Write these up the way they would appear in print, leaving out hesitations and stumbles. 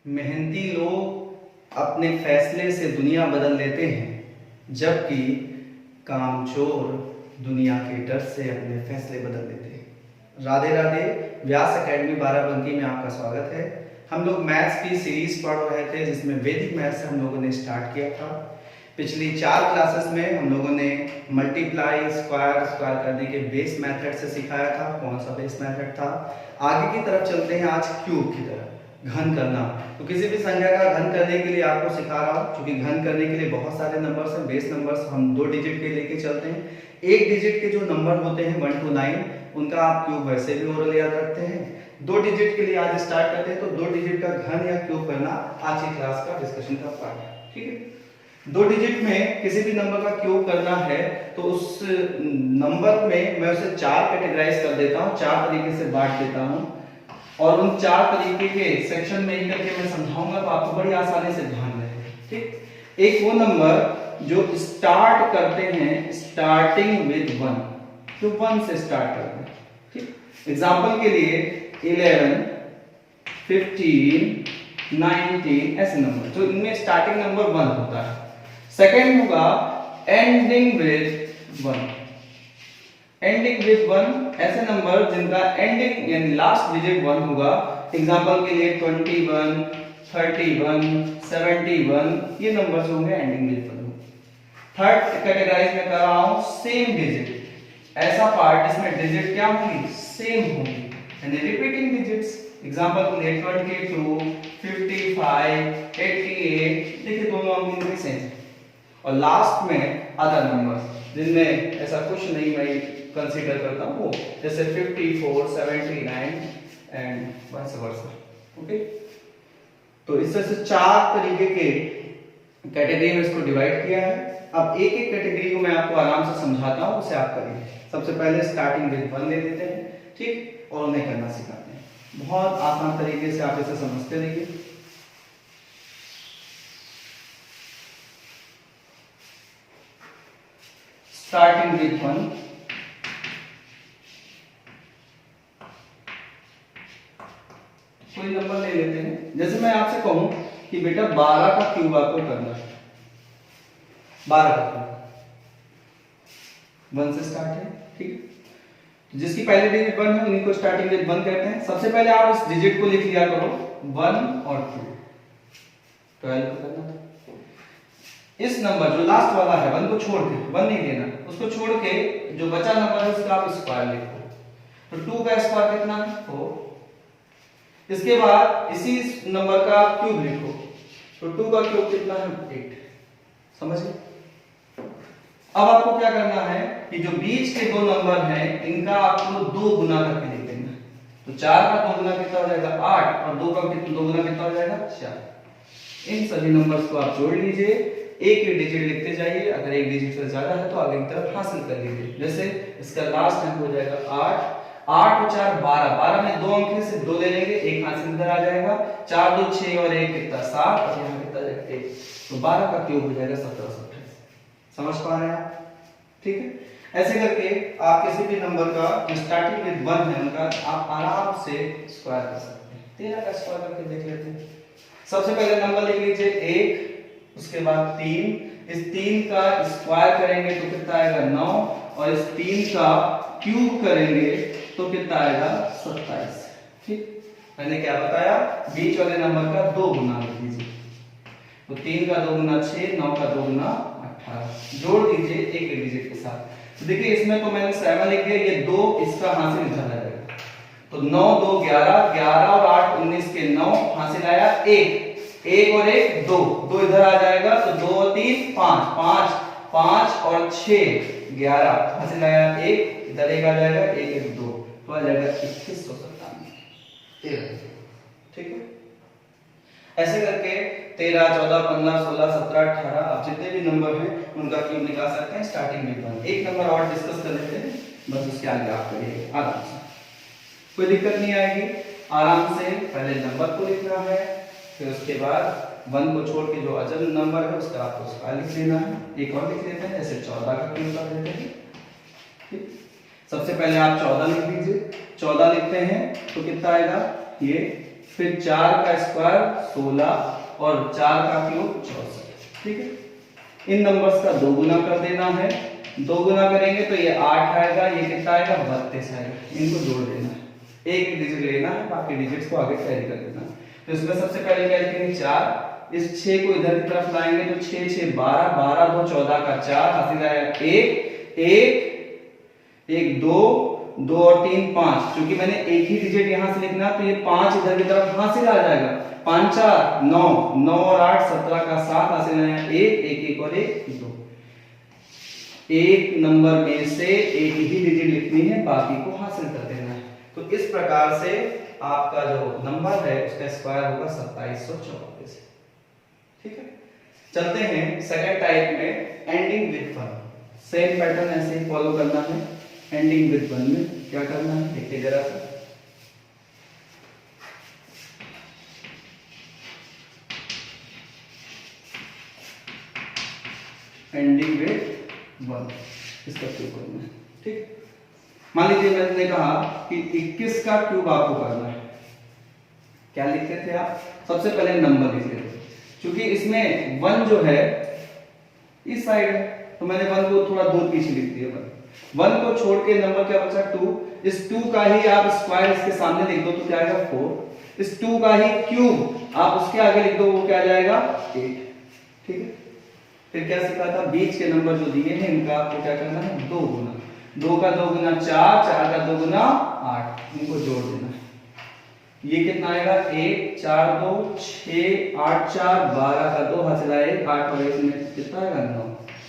मेहनती लोग अपने फैसले से दुनिया बदल देते हैं, जबकि कामचोर दुनिया के डर से अपने फैसले बदल देते हैं। राधे राधे। व्यास एकेडमी बाराबंकी में आपका स्वागत है। हम लोग मैथ्स की सीरीज पढ़ रहे थे, जिसमें वैदिक मैथ्स हम लोगों ने स्टार्ट किया था। पिछली 4 क्लासेस में हम लोगों ने मल्टीप्लाई, स्क्वायर करने के बेस मेथड से सिखाया था। कौन सा बेस मेथड था? आगे की तरफ चलते हैं आज क्यूब की तरफ, घन करना। तो किसी भी संख्या का घन करने के लिए आपको सिखा रहा हूँ, क्योंकि घन करने के लिए बहुत सारे नंबर्स हैं। बेस नंबर्स हम 2 डिजिट के लेके चलते हैं। 1 डिजिट के जो नंबर होते हैं 1 to 9, उनका आप क्यूब वैसे भी ओरल याद रखते हैं। 2 डिजिट के लिए आज स्टार्ट करते हैं, तो 2 डिजिट का घन या क्यूब करना आज की क्लास का डिस्कशन का पार्ट है। ठीक है, 2 डिजिट में किसी भी नंबर का क्यूब करना है तो उस नंबर में मैं उसे 4 कैटेगराइज कर देता हूँ, 4 तरीके से बांट देता हूँ, और उन 4 तरीके के सेक्शन में एक करके मैं समझाऊंगा, तो आपको बड़ी आसानी से ध्यान रहेगा। ठीक, एक वो नंबर जो स्टार्ट करते हैं स्टार्टिंग विद 1, तो 1 से स्टार्ट करते हैं। ठीक, एग्जांपल के लिए 11, 15, 19 ऐसे नंबर जो इनमें स्टार्टिंग नंबर 1 होता है। सेकंड होगा एंडिंग विद 1। एंडिंग विद 1 ऐसे नंबर जिनका एंडिंग यानी लास्ट डिजिट 1 होगा। एग्जांपल के लिए 21, 31, 71 ये नंबर्स होंगे एंडिंग विद 1। थर्ड कैटेगराइज में कर रहा हूं सेम डिजिट, ऐसा पार्ट जिसमें डिजिट क्या होंगी? सेम होंगी, यानी रिपीटिंग डिजिट्स। एग्जांपल के लिए 22, 55, 88, देखिए दोनों अंक इनके सेम। और लास्ट में अदर नंबर्स जिनमें ऐसा कुछ नहीं मैं कंसीडर करता हूँ, जैसे 54, 79 एंड वाइस वर्सा। ओके, तो इस तरह से 4 तरीके के कैटेगरी में इसको डिवाइड किया है। अब एक एक कैटेगरी को मैं आपको आराम से समझाता हूँ, उसे आप करिए। सबसे पहले स्टार्टिंग विद 1 ले लेते हैं, ठीक, और उन्हें करना सिखाते हैं। बहुत आसान तरीके से आप इसे समझते रहिए। स्टार्टिंग विद 1, कोई नंबर ले लेते हैं। जैसे मैं आपसे कहूं कि बेटा 12 का क्यूब आपको करना है, 12 का क्यूब 1 से स्टार्ट है। ठीक, जिसकी पहली डिजिट 1 है उन्हीं को स्टार्टिंग विद 1 कहते हैं। सबसे पहले आप इस डिजिट को लिख लिया करो 1 और 2, 12 को करना था। इस नंबर जो लास्ट वाला है 1 को छोड़ के, 1 नहीं लेना, उसको छोड़ के जो बचा नंबर है उसका आप स्क्वायर लिखो। तो 2 का स्क्वायर कितना है? 4। इसके बाद इसी नंबर का क्यूब लिखो, तो 2 का क्यूब कितना है? 8। समझ गए? अब आपको क्या करना है कि जो बीच के 2 नंबर हैं इनका आपको 2 गुना करके लिख देना। तो 4 का 2 गुना कितना हो जाएगा? 8, और 2 का 2 गुना कितना हो जाएगा? 4। इन सभी नंबर्स को आप जोड़ लीजिए, एक ही डिजिट लिखते जाइए। अगर एक डिजिट से ज्यादा है तो आगे की तरफ हासिल कर लीजिए। जैसे इसका लास्ट अंक हो जाएगा 8, 8 और 4 12, 12 में 2 अंक से 2 ले लेंगे, एक हाथ से इधर आ जाएगा। 4 2 6 और 1 कितना? 7, और यहाँ कितना जाएगा? 1। तो 12 का क्यूब हो जाएगा 1728। समझ पा रहे हैं आप? ठीक है, ऐसे करके आप किसी भी नंबर का जो स्टार्टिंग विद 1 है उनका आप आराम से स्क्वायर कर सकते हैं। 13 का स्क्वायर करके देख लेते हैं। सबसे पहले नंबर लिख लीजिए 1, उसके बाद 3। इस 3 का स्क्वायर करेंगे तो कितना आएगा? 9, और इस 3 का क्यूब करेंगे तो कितना आएगा? 27। ठीक, मैंने क्या बताया? बीच वाले नंबर का 2 गुना लिख लीजिए। तो 3 का 2 गुना 6, 9 का 2 गुना 18। जोड़ दीजिए एक डिजिट के साथ। तो देखिए इसमें तो मैंने 7 लिख दिया, ये 2 इसका हासिल इधर आ जाएगा। तो 9 2 11, 11 और 8 19 के 9 हासिल आया 1, 1 और 1 2, 2 इधर आ जाएगा। तो 2 और 3 5, 5 5 और 6 11 हासिल आया 1, इधर 1 आ जाएगा, 1 1 2, तो आ जाएगा 2197। ठीक है, ऐसे करके 13 14 15 16 17 18 आप जितने भी नंबर हैं उनका क्यूब निकाल सकते हैं स्टार्टिंग विद 1। एक नंबर और डिस्कस कर लेते हैं, बस उसके आगे आप करिए आराम से, कोई दिक्कत नहीं आएगी। आराम से पहले नंबर को लिखना है, फिर उसके बाद 1 को छोड़ के जो अजल नंबर है उसका आपको स्क्वायर लिख लेना है। एक और लिख लेते हैं, जैसे 14 का क्यूब कर देते हैं। ठीक, सबसे पहले आप 14 लिख लीजिए। 14 लिखते हैं तो कितना आएगा? ये फिर 4 का स्क्वायर 16 और 4 का क्यूब 64। ठीक है, इन नंबर्स का 2 गुना कर देना है। 2 गुना करेंगे तो ये 8 आएगा, ये कितना आएगा 32 आएगा। इनको जोड़ देना है, एक डिजिट लेना है, बाकी डिजिट्स को आगे कैरी कर देना है। तो इसमें सबसे पहले क्या लिखेंगे 4, इस 6 को इधर की तरफ लाएंगे तो 6 6 12, 12 2 14 का 4, हासिल आएगा 1 1 1 2 2 और 3 5। क्योंकि मैंने एक ही डिजिट यहां से लिखना तो ये 5 इधर की तरफ हासिल आ जाएगा। 5 4 9 9 और 8 17 का 7, हासिल आएगा 1 1 1 और 1 2। एक नंबर में से एक ही डिजिट लिखनी है, बाकी को हासिल कर देना है। तो इस प्रकार से आपका जो नंबर है उसका स्क्वायर होगा 2744। ठीक है, चलते हैं सेकंड टाइप में, एंडिंग विद 1। सेम पैटर्न ऐसे ही फॉलो करना है। एंडिंग विद 1 में क्या करना है देखिए जरा सा। एंडिंग विद 1 इसका क्यूब करना है। ठीक, मान लीजिए मैंने कहा कि 21 का क्यूब आपको करना है। क्या लिखते थे आप? सबसे पहले नंबर लिख लेते, क्योंकि इसमें 1 जो है इस साइड है तो मैंने 1 को थोड़ा दूर पीछे लिख दिया। 1 को छोड़ के नंबर क्या बचा 2। इस 2 का ही आप स्क्वायर इसके सामने लिख दो तो क्या आएगा 4। इस 2 का ही क्यूब आप उसके आगे लिख दो, वो क्या आ जाएगा 8। ठीक है, फिर क्या सीखा था, बीच के नंबर जो दिए हैं इनका आपको क्या करना है 2 गुना। 2 का 2 गुना 4, 4 का 2 गुना 8, इनको जोड़ देना है। ये कितना आएगा 1 4 2 6 8 4 12 का 2 हासिल आएगा 8 और 1 में कितना आएगा 9।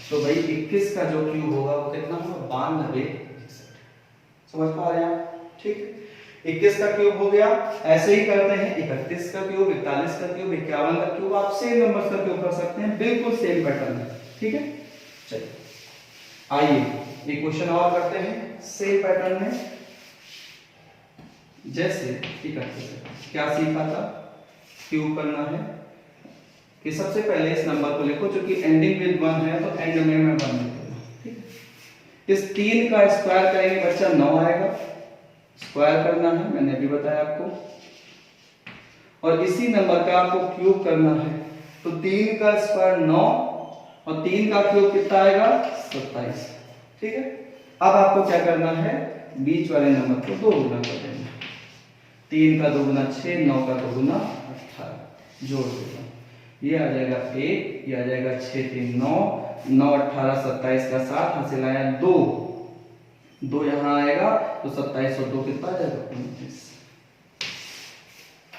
तो भाई 21 का जो क्यूब होगा वो कितना होगा 92। समझ पा रहे हैं आप? ठीक, 21 का क्यूब हो गया। ऐसे ही करते हैं 31 का क्यूब, 41 का क्यूब, 51 का क्यूब। आप सेम नंबर्स का क्यूब कर सकते हैं, बिल्कुल सेम पैटर्न है। ठीक है, चलिए आइए एक क्वेश्चन और करते हैं सेम पैटर्न में। जैसे ठीक है, क्या सीखा था, क्यूब करना है कि सबसे पहले इस नंबर को लिखो, क्योंकि एंडिंग विद 1 है तो एंड में मैं 1 लिख दूंगा। ठीक है, इस 3 का स्क्वायर करेंगे बच्चा 9 आएगा। स्क्वायर करना है, मैंने अभी बताया आपको। और इसी नंबर का आपको क्यूब करना है, तो 3 का स्क्वायर 9 और 3 का क्यूब कितना आएगा 27। ठीक है, अब आपको क्या करना है, बीच वाले नंबर को 2 गुना कर देना। 3 का 2 गुना 6, 9 का 2 गुना 18, जोड़ देना। ये आ जाएगा 1, ये आ जाएगा 6 3 9 9 18 27 का 7, हासिल आया 2 2 यहाँ आएगा तो 27 और 2 कितना आ जाएगा 29।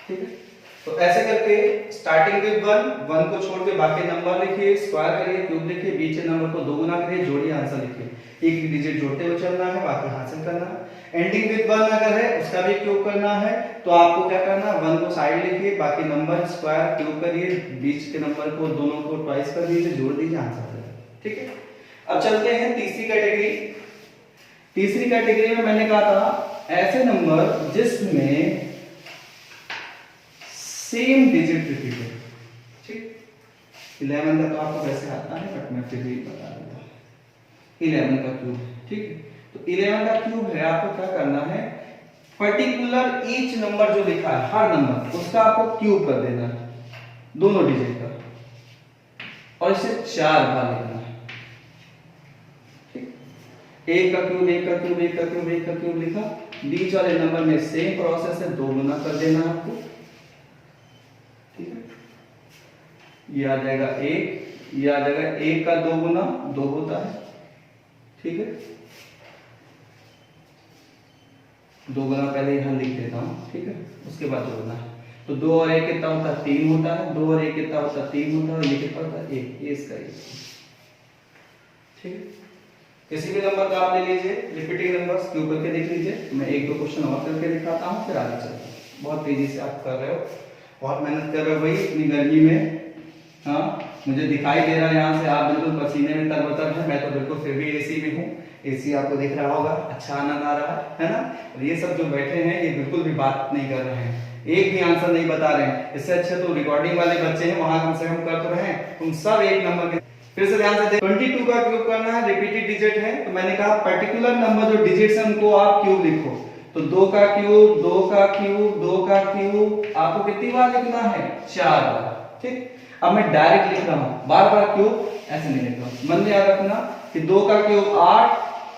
ठीक है, तो ऐसे करके स्टार्टिंग विद 1 को छोड़ के बाकी नंबर लिखिए, स्क्वायर करिए, क्यूब लिखिए, बीच के नंबर को 2 गुना करिए, जोड़िए, आंसर लिखिए। एक डिजिट जोड़ते हुए चलना है, बाकी हासिल करना है। एंडिंग विद 1 अगर है उसका भी क्यूब करना है तो आपको क्या करना है, 1 को साइड लिखिए, बाकी नंबर स्क्वायर क्यूब करिए, बीच के नंबर को दोनों को ट्वाइस कर दीजिए, जोड़ दीजिए, आंसर आ जाएगा। ठीक है, अब चलते हैं तीसरी कैटेगरी। तीसरी कैटेगरी में मैंने कहा था ऐसे नंबर जिसमें सेम डिजिट रिपीट है। ठीक, 11 का तो आपको वैसे आता है बट मैं फिर भी बता देता हूं। 11 का क्यूब, ठीक है, तो 11 का क्यूब है, आपको क्या करना है, पर्टिकुलर ईच नंबर जो लिखा है हर नंबर उसका आपको क्यूब कर देना है, दोनों डिजिट का, और इसे 4 बार लिखना है। ठीक, 1 का क्यूब 1 का क्यूब 1 का क्यूब 1 का क्यूब लिखा, बीच वाले नंबर में सेम प्रोसेस है, 2 गुना कर देना है आपको। ठीक है, ये आ जाएगा 1, ये आ जाएगा 1 का 2 गुना 2 होता है। ठीक है, 2 गुना पहले यहां लिख देता हूं। ठीक है, उसके बाद जोड़ना है, तो 2 और 1 कितना होता है 3 होता है, 2 और 1 कितना होता है 3 होता है, ये कितना होता है 1, ये इसका 1। ठीक है, किसी भी नंबर का आप ले लीजिए, रिपीटिंग नंबर्स क्यूब करके देख लीजिए। मैं 1-2 क्वेश्चन और करके दिखाता हूं, फिर आगे चलते हैं। बहुत तेजी से आप कर रहे हो, बहुत मेहनत कर रहे हो भाई इतनी गर्मी में। हाँ, मुझे दिखाई दे रहा है यहाँ से आप बिल्कुल पसीने में तरबतर है, मैं तो बिल्कुल फिर भी एसी में हूँ। एसी आपको दिख रहा होगा, अच्छा आनंद आ रहा है ना। और ये सब जो बैठे हैं ये बिल्कुल भी बात नहीं कर रहे हैं, एक भी आंसर नहीं बता रहे हैं। इससे अच्छे तो रिकॉर्डिंग वाले बच्चे हैं, वहां कम से कम कर तो रहे हैं। तुम सब एक नंबर के, फिर से ध्यान से 22 का क्यूब करना है, रिपीटेड डिजिट है, तो मैंने कहा पर्टिकुलर नंबर जो डिजिट्स हैं उनको आप क्यूब लिखो। तो 2 का क्यूब 2 का क्यूब 2 का क्यूब आपको कितनी बार लिखना है? 4 बार। ठीक, अब मैं डायरेक्ट लिख रहा हूं, बार बार क्यूब ऐसे नहीं लिख रहा हूं। मन में याद रखना कि 2 का क्यूब 8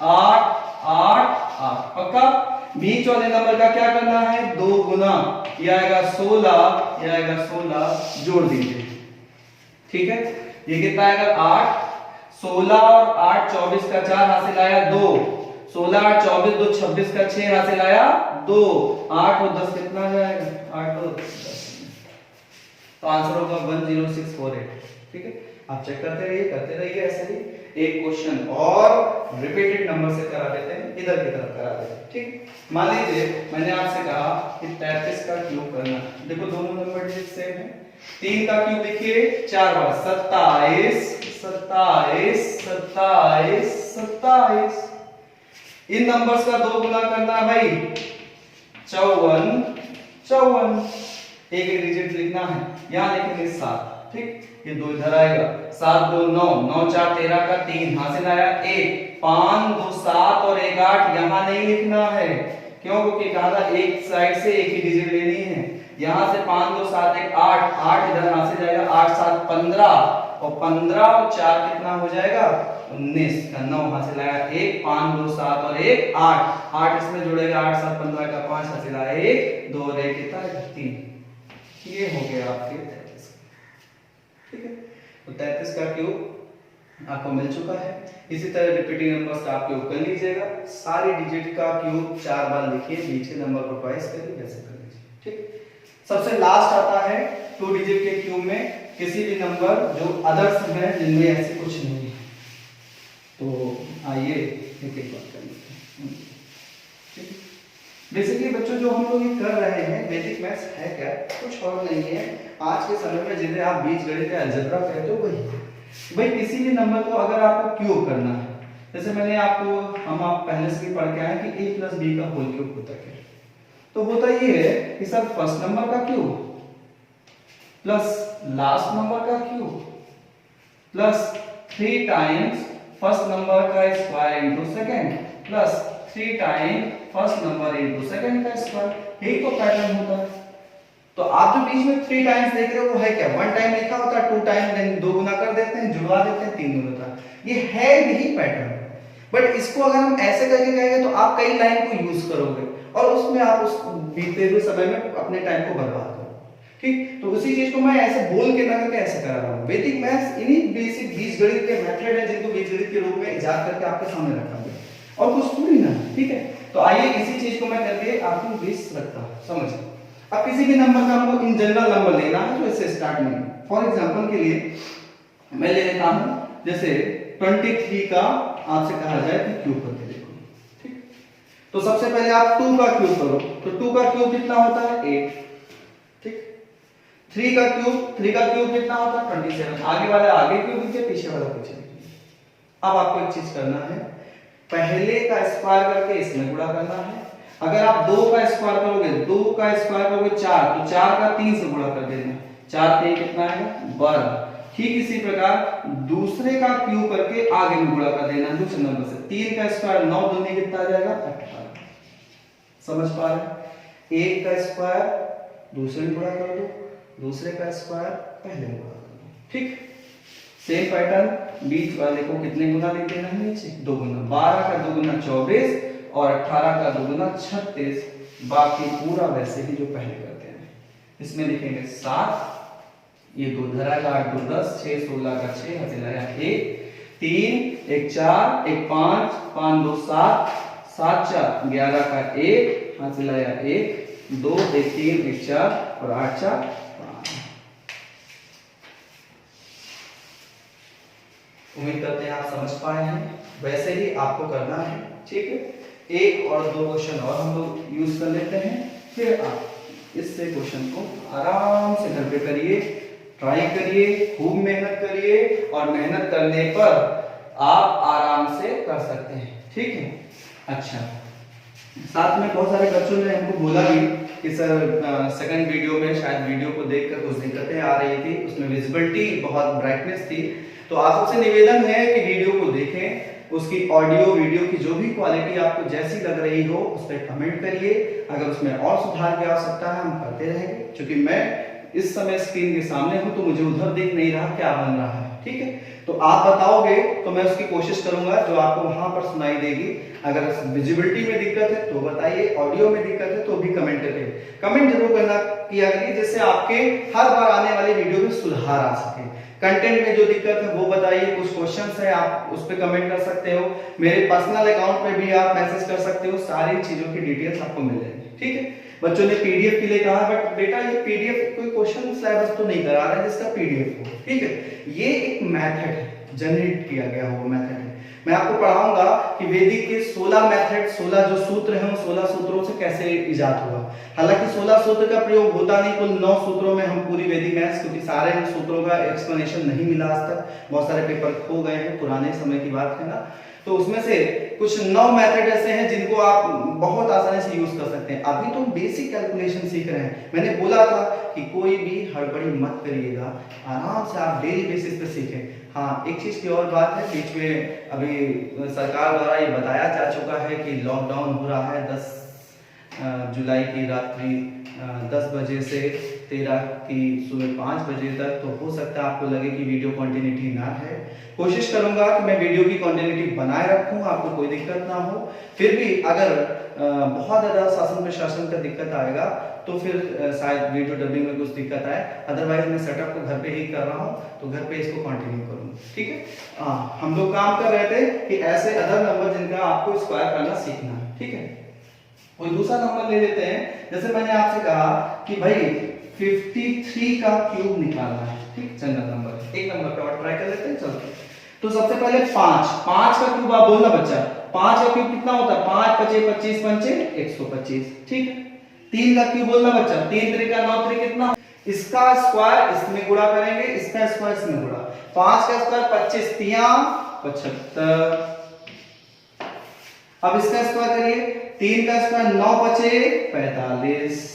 8 8 8 पक्का। बीच वाले नंबर का क्या करना है? 2 गुना, ये आएगा 16, ये आएगा 16, जोड़ दीजिए। ठीक है, ये कितना आएगा? 8 16 और 8 24 का 4 हासिल आया 2, 16 8 24 2 26 का 6 हासिल आया 2, 8 और 10 कितना जाएगा? 8 और 10, तो आंसर होगा 10648। ठीक है, आप चेक करते रहिए ऐसे ही। एक क्वेश्चन और रिपीटेड नंबर से करा देते हैं, इधर की तरफ करा देते हैं। ठीक, मान लीजिए मैंने आपसे कहा कि 33 का क्यूब करना। देखो दोनों नंबर डिजिट सेम है। 3 का क्यूब लिखिए 4 बार, 27 27 27 27। इन नंबर्स का 2 गुना करना है भाई, 54 54। एक एक डिजिट लिखना है, यहां लिखेंगे 7। ठीक, ये 2 इधर आएगा, 7 2 9 9 4 13 का 3 हासिल आया 1, 5 2 7 और 1 8। यहां नहीं लिखना है, क्यों? क्योंकि कहा था एक साइड से एक ही डिजिट लेनी है। यहां से 5 2 7 1 8 8 इधर हासिल जाएगा, 8 7 15 और 15 और 4 कितना हो जाएगा? 19 का 9 हासिल आया 1, 5 2 7 और 1 8 8 इसमें जुड़ेगा, 8 7 15 का 5 हासिल आया 1 2 और 1 कितना है? 3। ये हो गया आपके 33। ठीक है, तो 33 का क्यूब आपको मिल चुका है। इसी तरह रिपीटिंग नंबर्स का आप क्यूब कर लीजिएगा। सारी डिजिट का क्यूब 4 बार लिखिए, पीछे नंबर को ट्वाइस करिए, वैसे कर लीजिए। ठीक, सबसे लास्ट आता है 2 डिजिट के क्यूब में किसी भी नंबर जो अदर्स है, जिनमें ऐसे कुछ नहीं है। तो आइए एक एक बात कर लेते हैं। ठीक, बेसिकली बच्चों जो हम लोग ये कर रहे हैं बेसिक मैथ्स है क्या? कुछ और नहीं है। आज के समय में जिन्हें आप बीजगणित या अलजेब्रा कहते हो वही है। भाई किसी भी नंबर को अगर आपको क्यूब करना है, जैसे मैंने आपको आप पहले से भी पढ़ के आए कि a + b का होल क्यूब होता है। तो होता ये है कि सर फर्स्ट नंबर का क्यूब प्लस लास्ट नंबर का cube plus 3 times first number का square into second plus 3 time first number into second का स्क्वायर। यही तो पैटर्न होता है। तो आप जो बीच में 3 टाइम्स देख रहे हो वो है क्या? 1 टाइम लिखा होता है, 2 टाइम देन 2 गुना कर देते हैं, जुड़वा देते हैं, 3 गुना होता है। ये है यही पैटर्न। बट इसको अगर हम ऐसे करके कहेंगे तो आप कई लाइन को यूज करोगे और उसमें आप उस बीते हुए समय में अपने टाइम को बर्बाद करोगे। ठीक, तो उसी चीज को मैं ऐसे बोल के ना करके ऐसे करा रहा हूं। वैदिक मैथ्स इन्हीं बेसिक बीजगणित के मेथड है जिनको बीजगणित के रूप में इजाद करके आपके सामने रखा गया और कुछ थोड़ी ना। ठीक है, तो आइए इसी चीज को मैं करके आपको बेस रखता हूं, समझिए। अब किसी भी नंबर का हमको इन जनरल नंबर लेना है तो इससे स्टार्ट नहीं। फॉर एग्जांपल के लिए मैं ले लेता हूं जैसे 23 का आपसे कहा जाए कि क्यूब करके देखो। ठीक, तो सबसे पहले आप 2 का क्यूब करो, तो 2 का क्यूब कितना होता है? 8। ठीक, 3 का क्यूब कितना होता है? 27। आगे वाला आगे क्यूब लीजिए, पीछे वाला पीछे लीजिए। अब आपको एक चीज करना है, पहले का स्क्वायर करके इसमें गुणा करना है। अगर आप 2 का स्क्वायर करोगे 4, तो 4 का 3 से गुणा कर देना। 4 3 कितना है? 12। ठीक इसी प्रकार दूसरे का क्यूब करके आगे में गुणा कर देना दूसरे नंबर से। 3 का स्क्वायर 9 दूनी कितना आ जाएगा? 18। समझ पा रहे? 1 का स्क्वायर दूसरे में गुणा कर दो, दूसरे का स्क्वायर पहले में गुणा कर दो। ठीक, सेम पैटर्न। बीच वाले को कितने गुना लिख देना है? नीचे 2 गुना। 12 का 2 गुना 24 और 18 का 2 गुना 36। बाकी पूरा वैसे ही जो पहले करते हैं। इसमें लिखेंगे 7, ये 2 इधर आएगा, 8 2 10, 6 16 का 6 हासिल आया 1, 3 1 4 1 5 5 2 7 7 4 11 का 1 हासिल आया 1 2 1 3 1 4 और 8 4 5। उम्मीद करते हैं आप समझ पाए हैं। वैसे ही आपको करना है। ठीक है, एक और 2 क्वेश्चन और हम लोग यूज कर लेते हैं, फिर आप इससे क्वेश्चन को आराम से घर पे करिए, ट्राई करिए, खूब मेहनत करिए और मेहनत करने पर आप आराम से कर सकते हैं। ठीक है, अच्छा, साथ में बहुत सारे बच्चों ने हमको बोला भी कि सर सेकंड वीडियो में शायद वीडियो को देखकर कुछ दिक्कतें आ रही थी, उसमें विजिबिलिटी बहुत ब्राइटनेस थी। तो आप सबसे निवेदन है कि वीडियो को देखें, उसकी ऑडियो वीडियो की जो भी क्वालिटी आपको जैसी लग रही हो उस पर कमेंट करिए। अगर उसमें और सुधार की आवश्यकता है हम करते रहेंगे, क्योंकि मैं इस समय स्क्रीन के सामने हूं तो मुझे उधर दिख नहीं रहा क्या बन रहा है। ठीक है, तो आप बताओगे तो मैं उसकी कोशिश करूंगा जो आपको वहां पर सुनाई देगी। अगर विजिबिलिटी में दिक्कत है तो बताइए, ऑडियो में दिक्कत है तो भी कमेंट करिए। कमेंट जरूर करना किया करिए जिससे आपके हर बार आने वाली वीडियो में सुधार आ सके। कंटेंट में जो दिक्कत है वो बताइए, कुछ क्वेश्चंस है आप उस पर कमेंट कर सकते हो, मेरे पर्सनल अकाउंट पे भी आप मैसेज कर सकते हो, सारी चीजों की डिटेल्स आपको मिल जाएगी। ठीक है, बच्चों ने पीडीएफ के लिए कहा, बट बेटा ये पीडीएफ कोई क्वेश्चन सिलेबस तो नहीं करा रहा है जिसका पीडीएफ हो। ठीक है, ये एक मेथड है, जनरेट किया गया हुआ मेथड है। मैं आपको पढ़ाऊंगा कि वैदिक के 16 मेथड, 16 जो सूत्र हैं उन 16 सूत्रों से कैसे इजाद हुआ। हालांकि 16 सूत्र का प्रयोग होता नहीं, कुल 9 सूत्रों में हम पूरी वैदिक मैथ्स, क्योंकि सारे सूत्रों का एक्सप्लेनेशन नहीं मिला आज तक, बहुत सारे पेपर खो गए हैं, पुराने समय की बात है ना, तो उसमें से कुछ 9 मेथड ऐसे हैं जिनको आप बहुत आसानी से यूज कर सकते हैं। अभी तो बेसिक कैलकुलेशन सीख रहे हैं, मैंने बोला था कि कोई भी हड़बड़ी मत करिएगा, आराम से आप डेली बेसिस पे सीखें। हाँ, एक चीज की और बात है, बीच में अभी सरकार द्वारा ये बताया जा चुका है कि लॉकडाउन हो रहा है 10 जुलाई की रात्रि 10 बजे से 13 की सुबह 5 बजे तक। तो हो सकता है आपको लगे कि वीडियो कंटिन्यूटी ना है, कोशिश करूंगा कि मैं वीडियो की कंटिन्यूटी बनाए रखूं, आपको कोई दिक्कत ना हो। फिर भी अगर बहुत ज्यादा शासन प्रशासन का दिक्कत आएगा तो फिर शायद वीडियो डबिंग में कुछ दिक्कत आए, अदरवाइज मैं सेटअप को घर पे ही कर रहा हूँ तो घर पे इसको कंटिन्यू करूंगा। ठीक है, हम लोग काम कर रहे थे कि ऐसे अदर नंबर जिनका आपको स्क्वायर करना सीखना है। ठीक है, कोई दूसरा नंबर ले लेते हैं। जैसे मैंने आपसे कहा कि भाई 53 का क्यूब निकालना है। ठीक, जनरल नंबर, एक नंबर पे और ट्राई कर लेते हैं। चलो, तो सबसे पहले 5 का क्यूब आप बोलना बच्चा, 5 का क्यूब कितना होता है? 5 पचे 25 पंचे 125। ठीक है, 3 का क्यूब बोलना बच्चा, 3 त्रिका 9 त्रिक कितना? इसका स्क्वायर इसमें गुणा करेंगे, इसका स्क्वायर इसमें गुणा। 5 का स्क्वायर 25 तिया 75। अब इसका स्क्वायर करिए, 3 का स्क्वायर 9 पचे 45।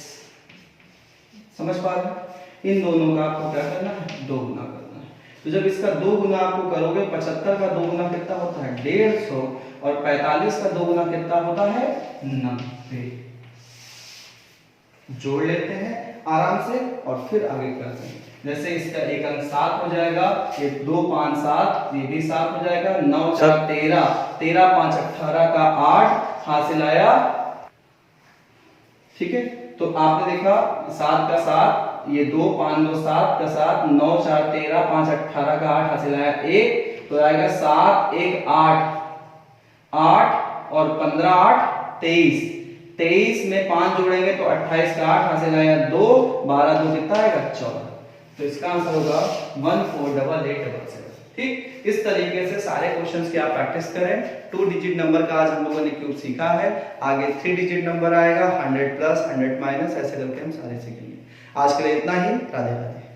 समझ पा रहे? इन दोनों का आपको क्या करना है? 2 गुना करना है। तो जब इसका 2 गुना आपको करोगे, 75 का 2 गुना कितना होता है? 150, और 45 का 2 गुना कितना होता है? 90। जोड़ लेते हैं आराम से और फिर आगे करते हैं। जैसे इसका एक अंक 7 हो जाएगा, ये 2 5 7, ये भी 7 हो जाएगा, 9 4 13, 13 5 18 का 8 हासिल आया। ठीक है, तो आपने देखा 7 का 7, ये 2 5 2 7 का 7, 9 4 13 5 18 का 8 हासिल आया 1, तो आएगा 7 1 8, 8 और 15 8 23, 23 में 5 जोड़ेंगे तो 28 का 8 हासिल आया 2, 12 2 कितना आएगा? 14। तो इसका आंसर होगा 148877। ठीक, इस तरीके से सारे क्वेश्चंस की आप प्रैक्टिस करें। 2 डिजिट नंबर का आज हम लोगों ने क्यूब सीखा है, आगे 3 डिजिट नंबर आएगा, 100 प्लस 100 माइनस, ऐसे करके हम सारे सीखेंगे। आज के लिए इतना ही, राधे राधे।